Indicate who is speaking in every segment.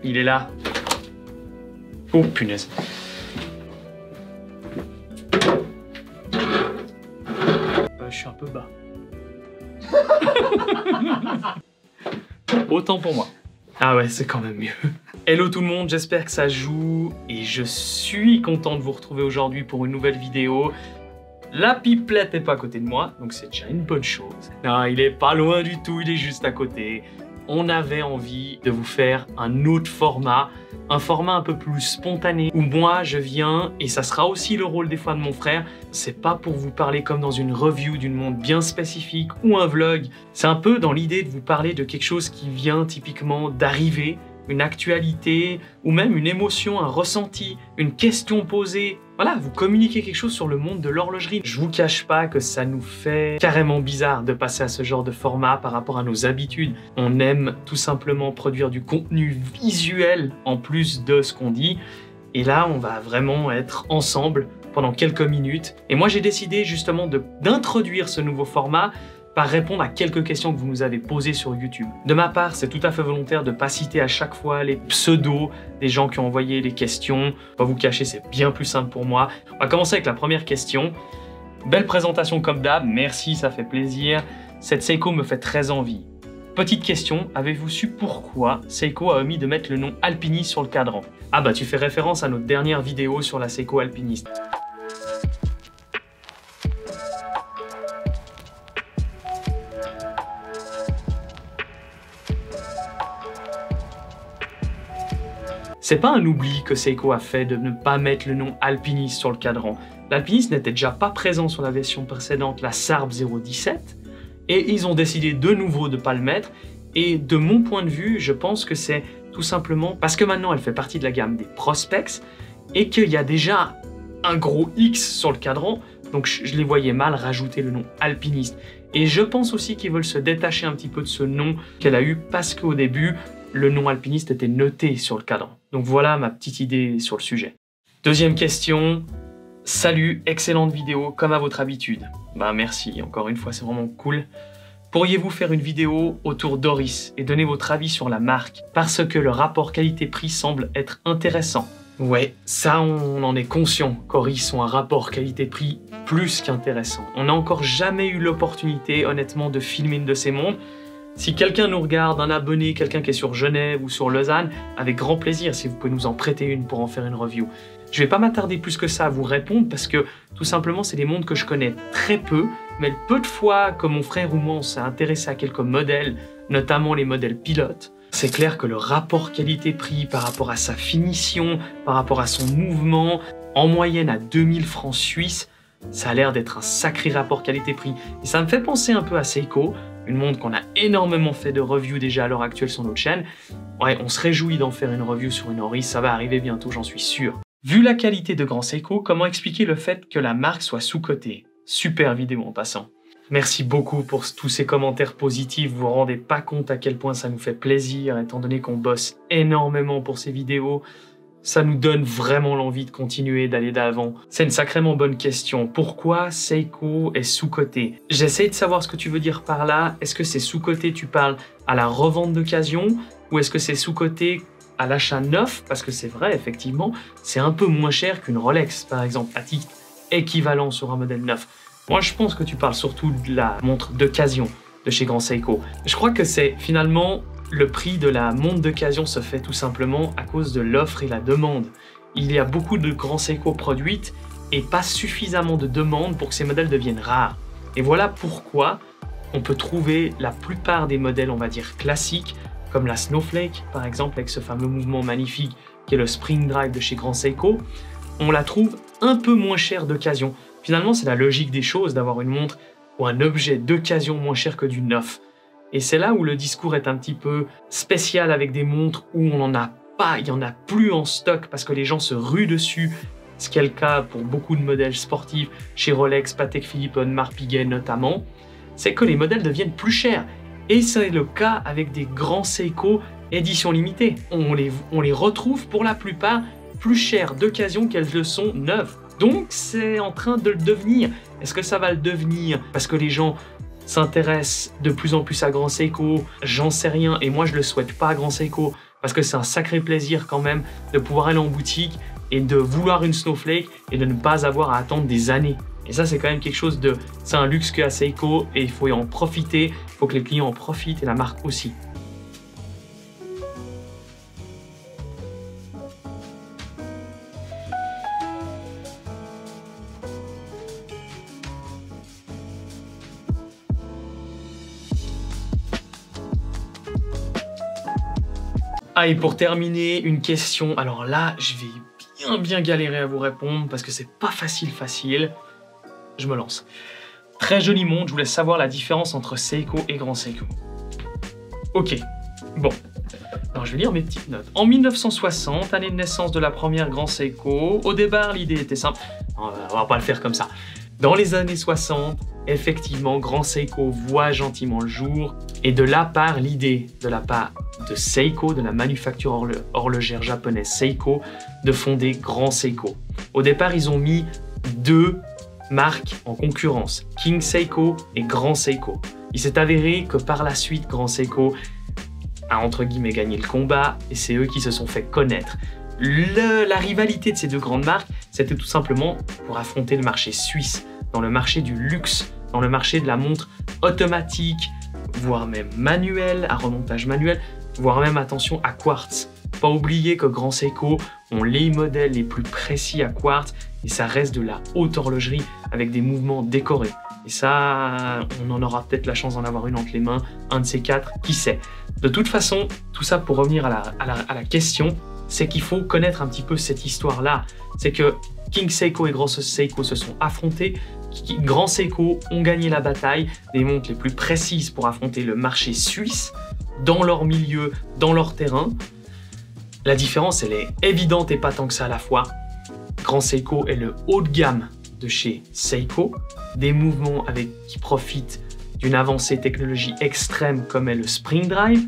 Speaker 1: il est là. Oh punaise. Je suis un peu bas. Autant pour moi. Ah ouais, c'est quand même mieux. Hello tout le monde, j'espère que ça joue et je suis content de vous retrouver aujourd'hui pour une nouvelle vidéo. La pipelette n'est pas à côté de moi, donc c'est déjà une bonne chose. Non, il est pas loin du tout, il est juste à côté. On avait envie de vous faire un autre format, un format un peu plus spontané, où moi je viens, et ça sera aussi le rôle des fois de mon frère, c'est pas pour vous parler comme dans une review d'une montre bien spécifique ou un vlog, c'est un peu dans l'idée de vous parler de quelque chose qui vient typiquement d'arriver, une actualité, ou même une émotion, un ressenti, une question posée. Voilà, vous communiquez quelque chose sur le monde de l'horlogerie. Je vous cache pas que ça nous fait carrément bizarre de passer à ce genre de format par rapport à nos habitudes. On aime tout simplement produire du contenu visuel en plus de ce qu'on dit. Et là, on va vraiment être ensemble pendant quelques minutes. Et moi, j'ai décidé justement d'introduire ce nouveau format par répondre à quelques questions que vous nous avez posées sur YouTube. De ma part, c'est tout à fait volontaire de ne pas citer à chaque fois les pseudos des gens qui ont envoyé les questions. Pas vous cacher, c'est bien plus simple pour moi. On va commencer avec la première question. Belle présentation comme d'hab, merci, ça fait plaisir. Cette Seiko me fait très envie. Petite question, avez-vous su pourquoi Seiko a omis de mettre le nom Alpiniste sur le cadran? Ah bah tu fais référence à notre dernière vidéo sur la Seiko Alpiniste. C'est pas un oubli que Seiko a fait de ne pas mettre le nom Alpiniste sur le cadran. L'Alpiniste n'était déjà pas présent sur la version précédente, la Sarb 017, et ils ont décidé de nouveau de ne pas le mettre. Et de mon point de vue, je pense que c'est tout simplement parce que maintenant elle fait partie de la gamme des Prospex et qu'il y a déjà un gros X sur le cadran, donc je les voyais mal rajouter le nom Alpiniste. Et je pense aussi qu'ils veulent se détacher un petit peu de ce nom qu'elle a eu parce qu'au début, le nom Alpiniste était noté sur le cadran. Donc voilà ma petite idée sur le sujet. Deuxième question. Salut, excellente vidéo, comme à votre habitude. Bah merci, encore une fois, c'est vraiment cool. Pourriez-vous faire une vidéo autour d'Oris et donner votre avis sur la marque? Parce que le rapport qualité-prix semble être intéressant. Ouais, ça on en est conscient qu'Oris ont un rapport qualité-prix plus qu'intéressant. On n'a encore jamais eu l'opportunité, honnêtement, de filmer une de ces montres. Si quelqu'un nous regarde, un abonné, quelqu'un qui est sur Genève ou sur Lausanne, avec grand plaisir si vous pouvez nous en prêter une pour en faire une review. Je vais pas m'attarder plus que ça à vous répondre parce que tout simplement c'est des montres que je connais très peu, mais le peu de fois que mon frère ou moi on s'est intéressé à quelques modèles, notamment les modèles pilotes, c'est clair que le rapport qualité-prix par rapport à sa finition, par rapport à son mouvement, en moyenne à 2000 francs suisses, ça a l'air d'être un sacré rapport qualité-prix. Et ça me fait penser un peu à Seiko, une montre qu'on a énormément fait de reviews déjà à l'heure actuelle sur notre chaîne. Ouais, on se réjouit d'en faire une review sur une Oris, ça va arriver bientôt, j'en suis sûr. Vu la qualité de Grand Seiko, comment expliquer le fait que la marque soit sous-cotée? Super vidéo en passant. Merci beaucoup pour tous ces commentaires positifs, vous vous rendez pas compte à quel point ça nous fait plaisir, étant donné qu'on bosse énormément pour ces vidéos. Ça nous donne vraiment l'envie de continuer, d'aller d'avant. C'est une sacrément bonne question. Pourquoi Seiko est sous-coté? J'essaie de savoir ce que tu veux dire par là. Est-ce que c'est sous-coté, tu parles à la revente d'occasion? Ou est-ce que c'est sous-coté à l'achat neuf? Parce que c'est vrai, effectivement, c'est un peu moins cher qu'une Rolex, par exemple, à titre équivalent sur un modèle neuf. Moi, je pense que tu parles surtout de la montre d'occasion de chez Grand Seiko. Je crois que c'est finalement... Le prix de la montre d'occasion se fait tout simplement à cause de l'offre et la demande. Il y a beaucoup de Grand Seiko produites et pas suffisamment de demande pour que ces modèles deviennent rares. Et voilà pourquoi on peut trouver la plupart des modèles, on va dire, classiques, comme la Snowflake, par exemple, avec ce fameux mouvement magnifique qui est le Spring Drive de chez Grand Seiko, on la trouve un peu moins chère d'occasion. Finalement, c'est la logique des choses d'avoir une montre ou un objet d'occasion moins cher que du neuf. Et c'est là où le discours est un petit peu spécial avec des montres où on n'en a pas, il n'y en a plus en stock parce que les gens se ruent dessus, ce qui est le cas pour beaucoup de modèles sportifs, chez Rolex, Patek Philippe, Audemars Piguet notamment, c'est que les modèles deviennent plus chers. Et c'est le cas avec des Grands Seiko édition limitée. On les retrouve pour la plupart plus chers d'occasion qu'elles le sont neuves. Donc c'est en train de le devenir. Est-ce que ça va le devenir parce que les gens s'intéressent de plus en plus à Grand Seiko? J'en sais rien et moi je le souhaite pas à Grand Seiko parce que c'est un sacré plaisir quand même de pouvoir aller en boutique et de vouloir une Snowflake et de ne pas avoir à attendre des années. Et ça, c'est quand même quelque chose de... C'est un luxe qu'a Seiko et il faut en profiter, il faut que les clients en profitent et la marque aussi. Ah, et pour terminer, une question. Alors là, je vais bien galérer à vous répondre parce que c'est pas facile. Je me lance. Très jolie montre, je vous laisse savoir la différence entre Seiko et Grand Seiko. Ok, bon. Alors je vais lire mes petites notes. En 1960, année de naissance de la première Grand Seiko, au départ l'idée était simple. On va pas le faire comme ça. Dans les années 60, effectivement, Grand Seiko voit gentiment le jour. Et de là part l'idée, de la part de Seiko, de la manufacture horlogère japonaise Seiko, de fonder Grand Seiko. Au départ, ils ont mis deux marques en concurrence, King Seiko et Grand Seiko. Il s'est avéré que par la suite, Grand Seiko a entre guillemets gagné le combat et c'est eux qui se sont fait connaître. La rivalité de ces deux grandes marques, c'était tout simplement pour affronter le marché suisse, dans le marché du luxe, dans le marché de la montre automatique, voire même manuelle, à remontage manuel, voire même, attention, à quartz. Pas oublier que Grand Seiko ont les modèles les plus précis à quartz et ça reste de la haute horlogerie avec des mouvements décorés. Et ça, on en aura peut-être la chance d'en avoir une entre les mains, un de ces quatre, qui sait. De toute façon, tout ça pour revenir à la question, c'est qu'il faut connaître un petit peu cette histoire-là. C'est que King Seiko et Grand Seiko se sont affrontés. Grand Seiko ont gagné la bataille des montres les plus précises pour affronter le marché suisse, dans leur milieu, dans leur terrain. La différence, elle est évidente et pas tant que ça à la fois. Grand Seiko est le haut de gamme de chez Seiko, des mouvements qui profitent d'une avancée technologie extrême comme est le Spring Drive,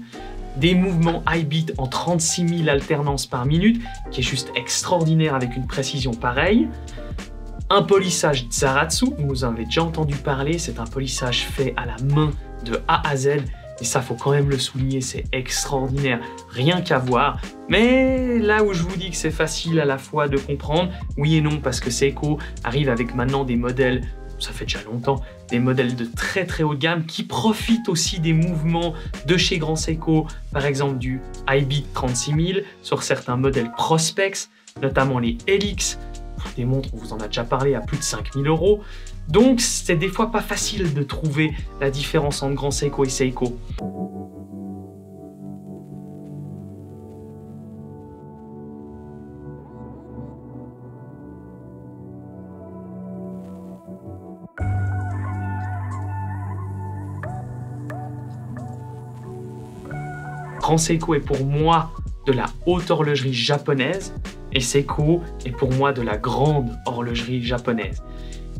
Speaker 1: des mouvements high beat en 36 000 alternances par minute, qui est juste extraordinaire avec une précision pareille. Un polissage Zaratsu, vous en avez déjà entendu parler, c'est un polissage fait à la main de A à Z, et ça faut quand même le souligner, c'est extraordinaire, rien qu'à voir. Mais là où je vous dis que c'est facile à la fois de comprendre, oui et non, parce que Seiko arrive avec maintenant des modèles, ça fait déjà longtemps, des modèles de très haut de gamme qui profitent aussi des mouvements de chez Grand Seiko, par exemple du iBeat 36 000 sur certains modèles Prospex, notamment les Helix, des montres, on vous en a déjà parlé, à plus de 5 000 €. Donc c'est des fois pas facile de trouver la différence entre Grand Seiko et Seiko. Grand Seiko est pour moi de la haute horlogerie japonaise et Seiko est pour moi de la grande horlogerie japonaise.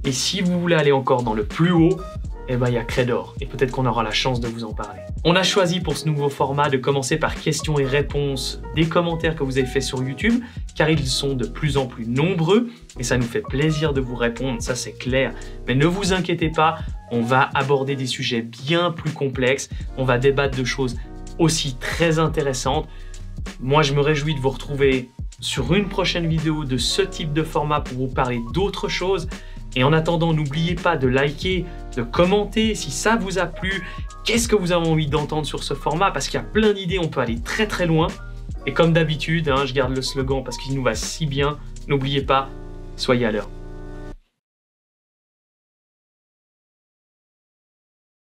Speaker 1: Et si vous voulez aller encore dans le plus haut, eh ben, il y a Credor et peut-être qu'on aura la chance de vous en parler. On a choisi pour ce nouveau format de commencer par questions et réponses des commentaires que vous avez fait sur YouTube, car ils sont de plus en plus nombreux et ça nous fait plaisir de vous répondre, ça c'est clair. Mais ne vous inquiétez pas, on va aborder des sujets bien plus complexes, on va débattre de choses aussi très intéressantes. Moi, je me réjouis de vous retrouver sur une prochaine vidéo de ce type de format pour vous parler d'autres choses. Et en attendant, n'oubliez pas de liker, de commenter si ça vous a plu. Qu'est-ce que vous avez envie d'entendre sur ce format? Parce qu'il y a plein d'idées, on peut aller très loin. Et comme d'habitude, je garde le slogan parce qu'il nous va si bien. N'oubliez pas, soyez à l'heure.